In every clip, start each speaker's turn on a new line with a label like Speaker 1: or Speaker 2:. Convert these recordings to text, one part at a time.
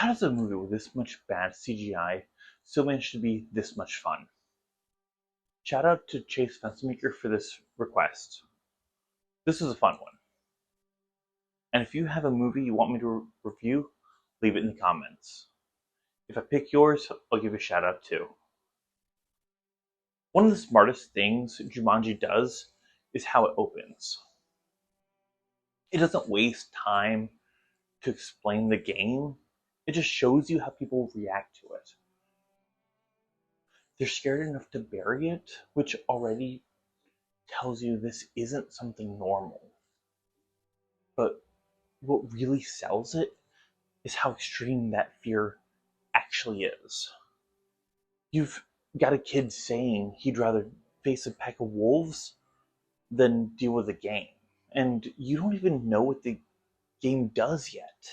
Speaker 1: How does a movie with this much bad CGI still manage to be this much fun? Shout out to Chase Fencermaker for this request. This is a fun one. And if you have a movie you want me to review, leave it in the comments. If I pick yours, I'll give a shout out too. One of the smartest things Jumanji does is how it opens. It doesn't waste time to explain the game. It just shows you how people react to it. They're scared enough to bury it, which already tells you this isn't something normal. But what really sells it is how extreme that fear actually is. You've got a kid saying he'd rather face a pack of wolves than deal with a game. And you don't even know what the game does yet.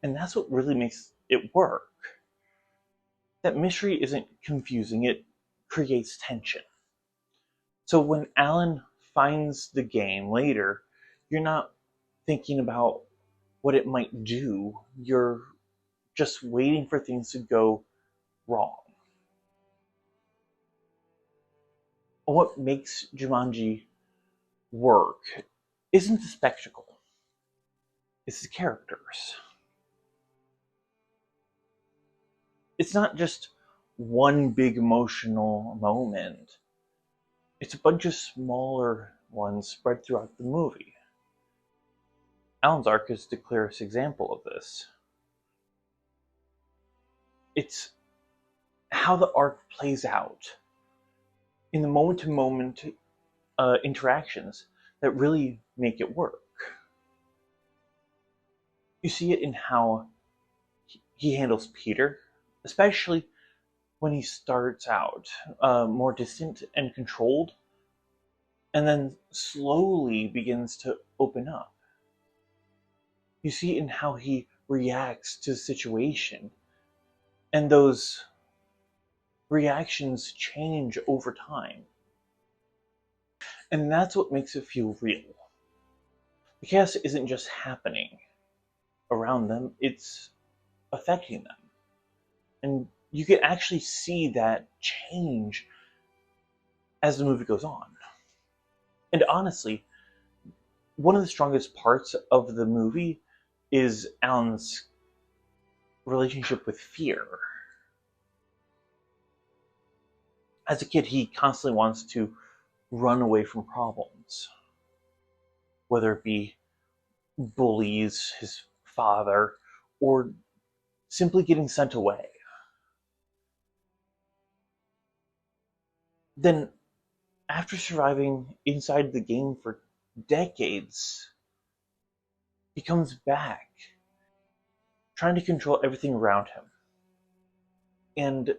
Speaker 1: And that's what really makes it work. That mystery isn't confusing, it creates tension. So when Alan finds the game later, you're not thinking about what it might do, you're just waiting for things to go wrong. What makes Jumanji work isn't the spectacle, it's the characters. It's not just one big emotional moment. It's a bunch of smaller ones spread throughout the movie. Alan's arc is the clearest example of this. It's how the arc plays out in the moment-to-moment interactions that really make it work. You see it in how he handles Peter, especially when he starts out more distant and controlled, and then slowly begins to open up. You see it in how he reacts to the situation, and those reactions change over time. And that's what makes it feel real. The chaos isn't just happening around them, it's affecting them. And you can actually see that change as the movie goes on. And honestly, one of the strongest parts of the movie is Alan's relationship with fear. As a kid, he constantly wants to run away from problems, whether it be bullies, his father, or simply getting sent away. Then, after surviving inside the game for decades, he comes back, trying to control everything around him. And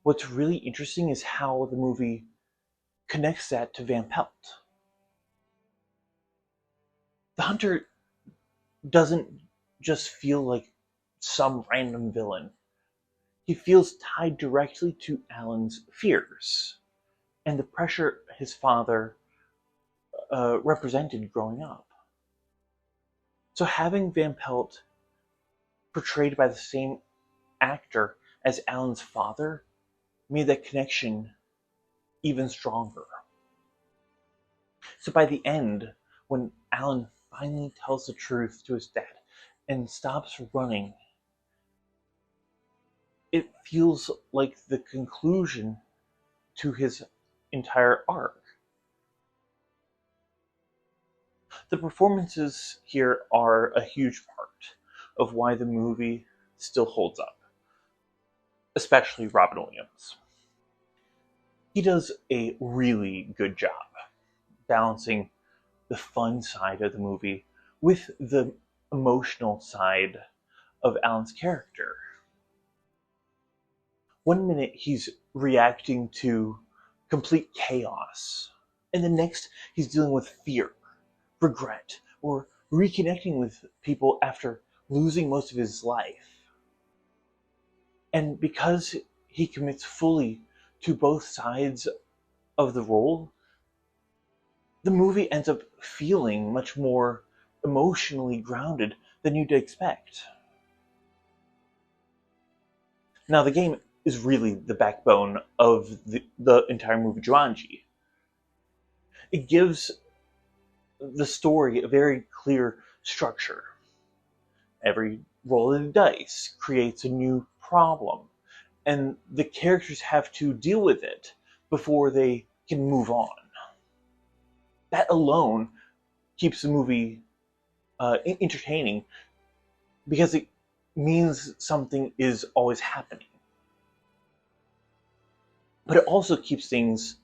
Speaker 1: what's really interesting is how the movie connects that to Van Pelt. The hunter doesn't just feel like some random villain. He feels tied directly to Alan's fears and the pressure his father represented growing up. So having Van Pelt portrayed by the same actor as Alan's father made that connection even stronger. So by the end, when Alan finally tells the truth to his dad and stops running, it feels like the conclusion to his entire arc. The performances here are a huge part of why the movie still holds up, especially Robin Williams. He does a really good job balancing the fun side of the movie with the emotional side of Alan's character. One minute he's reacting to complete chaos, and the next he's dealing with fear, regret, or reconnecting with people after losing most of his life. And because he commits fully to both sides of the role, the movie ends up feeling much more emotionally grounded than you'd expect. Now, the game is really the backbone of the entire movie Jumanji. It gives the story a very clear structure. Every roll of the dice creates a new problem, and the characters have to deal with it before they can move on. That alone keeps the movie entertaining because it means something is always happening. But it also keeps things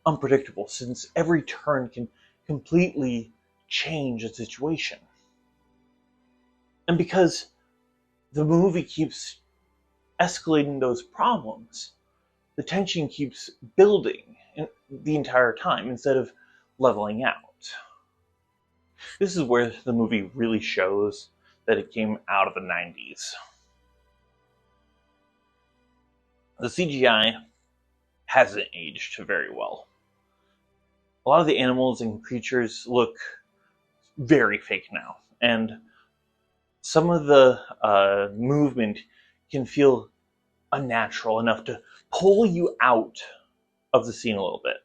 Speaker 1: unpredictable since every turn can completely change a situation. And because the movie keeps escalating those problems, the tension keeps building the entire time instead of leveling out. This is where the movie really shows that it came out of the 90s. The CGI hasn't aged very well. A lot of the animals and creatures look very fake now, and some of the movement can feel unnatural enough to pull you out of the scene a little bit.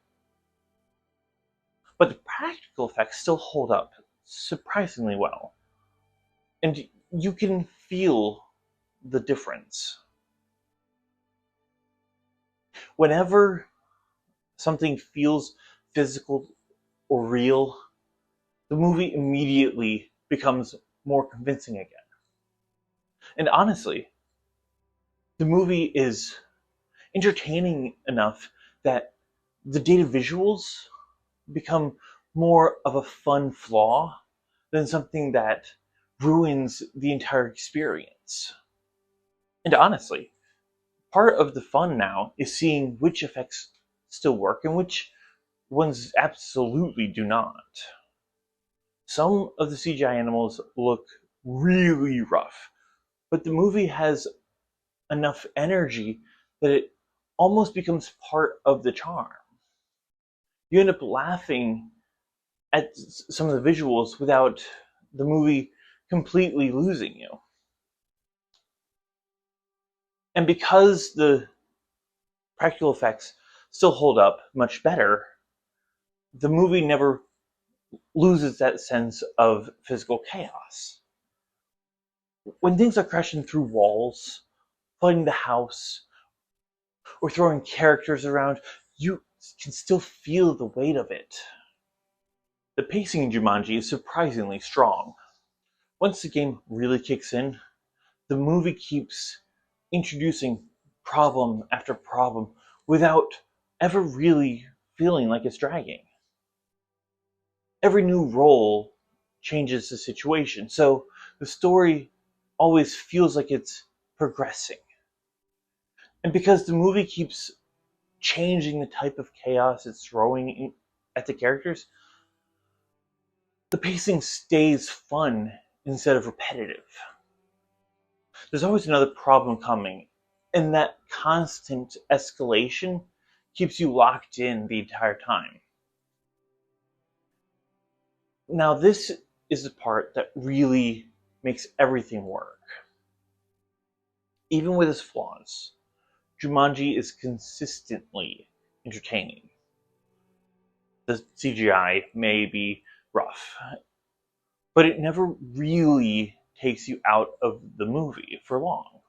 Speaker 1: But the practical effects still hold up surprisingly well, and you can feel the difference. Whenever something feels physical or real, the movie immediately becomes more convincing again. And honestly, the movie is entertaining enough that the data visuals become more of a fun flaw than something that ruins the entire experience. And honestly, part of the fun now is seeing which effects still work and which ones absolutely do not. Some of the CGI animals look really rough, but the movie has enough energy that it almost becomes part of the charm. You end up laughing at some of the visuals without the movie completely losing you. And because the practical effects still hold up much better, the movie never loses that sense of physical chaos. When things are crashing through walls, flooding the house, or throwing characters around, you can still feel the weight of it. The pacing in Jumanji is surprisingly strong. Once the game really kicks in, the movie keeps introducing problem after problem without ever really feeling like it's dragging. Every new role changes the situation, so the story always feels like it's progressing. And because the movie keeps changing the type of chaos it's throwing at the characters, the pacing stays fun instead of repetitive. There's always another problem coming, and that constant escalation keeps you locked in the entire time. Now, this is the part that really makes everything work. Even with its flaws, Jumanji is consistently entertaining. The CGI may be rough, but it never really takes you out of the movie for long.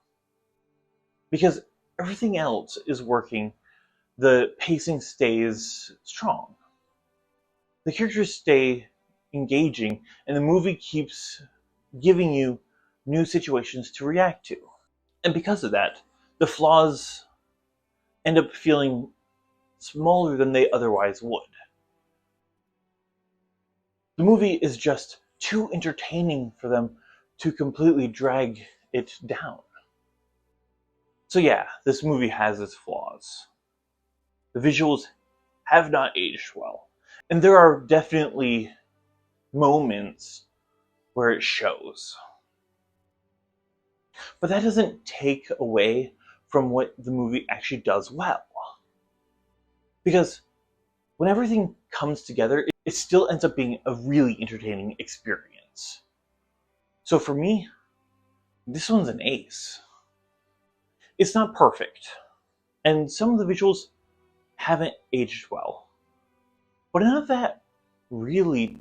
Speaker 1: Because everything else is working, the pacing stays strong. The characters stay engaging, and the movie keeps giving you new situations to react to. And because of that, the flaws end up feeling smaller than they otherwise would. The movie is just too entertaining for them to completely drag it down. So yeah, this movie has its flaws. The visuals have not aged well. And there are definitely moments where it shows. But that doesn't take away from what the movie actually does well. Because when everything comes together, it still ends up being a really entertaining experience. experience. So for me, this one's an ace. It's not perfect, and some of the visuals haven't aged well, but none of that really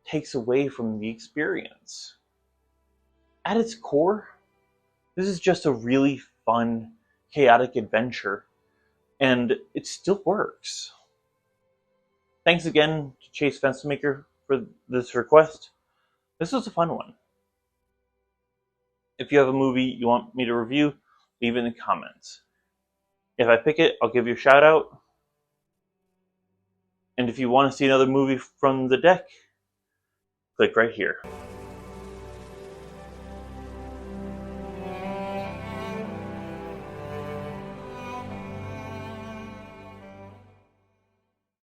Speaker 1: takes away from the experience. At its core, this is just a really fun, chaotic adventure, and it still works. Thanks again to Chase Fenstermaker for this request. This was a fun one. If you have a movie you want me to review, leave it in the comments. If I pick it, I'll give you a shout out. And if you want to see another movie from the deck, click right here.